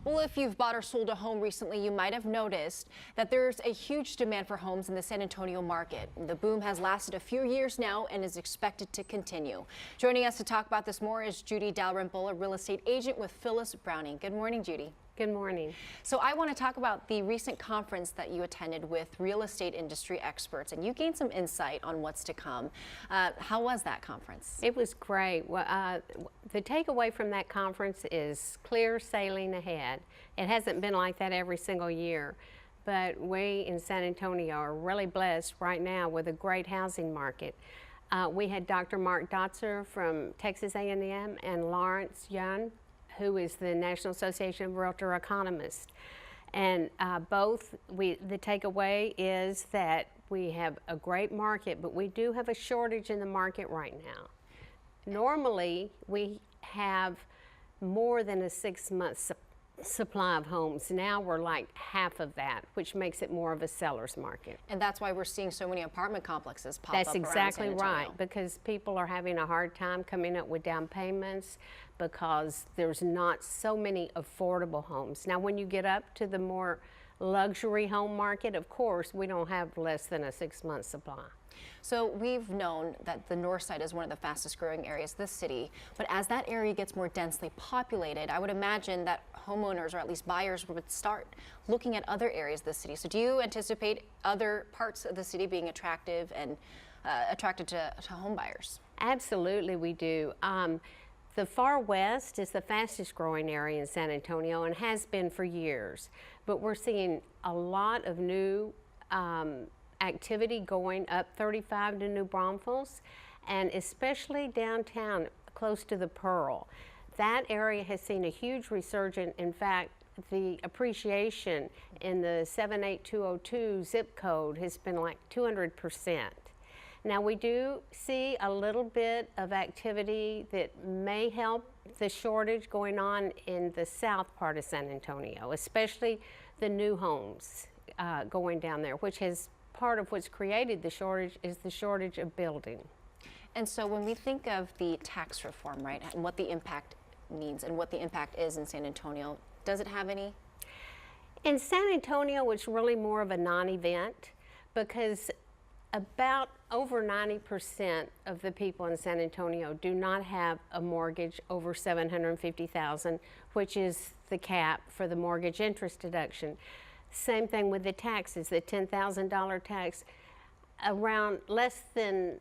Well, if you've bought or sold a home recently, you might have noticed that there's a huge demand for homes in the San Antonio market. The boom has lasted a few years now and is expected to continue. Joining us to talk about this more is Judy Dalrymple, a real estate agent with Phyllis Browning. Good morning, Judy. Good morning. So I want to talk about the recent conference that you attended with real estate industry experts, and you gained some insight on what's to come. How was that conference? It was great. Well, the takeaway from that conference is clear sailing ahead. It hasn't been like that every single year, but we in San Antonio are really blessed right now with a great housing market. We had Dr. Mark Dotzer from Texas A&M and Lawrence Young, who is the National Association of Realtor Economists. And the takeaway is that we have a great market, but we do have a shortage in the market right now. Normally, we have more than a 6-month supply of homes. Now we're like half of that, which makes it more of a seller's market. And that's why we're seeing so many apartment complexes pop up. That's exactly right, because people are having a hard time coming up with down payments because there's not so many affordable homes. Now, when you get up to the more luxury home market, of course, we don't have less than a 6-month supply. So we've known that the north side is one of the fastest growing areas of the city, but as that area gets more densely populated, I would imagine that homeowners, or at least buyers, would start looking at other areas of the city. So do you anticipate other parts of the city being attractive and attracted to home buyers? Absolutely, we do. The far west is the fastest growing area in San Antonio and has been for years, but we're seeing a lot of new activity going up 35 to New Braunfels, and especially downtown close to the Pearl. That area has seen a huge resurgence. In fact, the appreciation in the 78202 zip code has been like 200%. Now, we do see a little bit of activity that may help the shortage going on in the south part of San Antonio, especially the new homes going down there, which has part of what's created the shortage is the shortage of building. And so when we think of the tax reform, right, and what the impact means and what the impact is in San Antonio, does it have any? In San Antonio, it's really more of a non-event because about over 90% of the people in San Antonio do not have a mortgage over $750,000, which is the cap for the mortgage interest deduction. Same thing with the taxes, the $10,000 tax. Around less than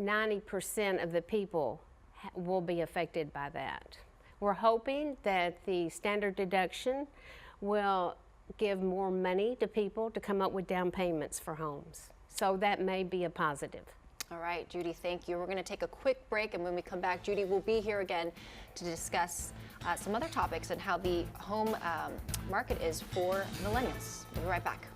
90% of the people will be affected by that. We're hoping that the standard deduction will give more money to people to come up with down payments for homes. So that may be a positive. All right, Judy, thank you. We're going to take a quick break, and when we come back, Judy will be here again to discuss some other topics and how the home market is for millennials. We'll be right back.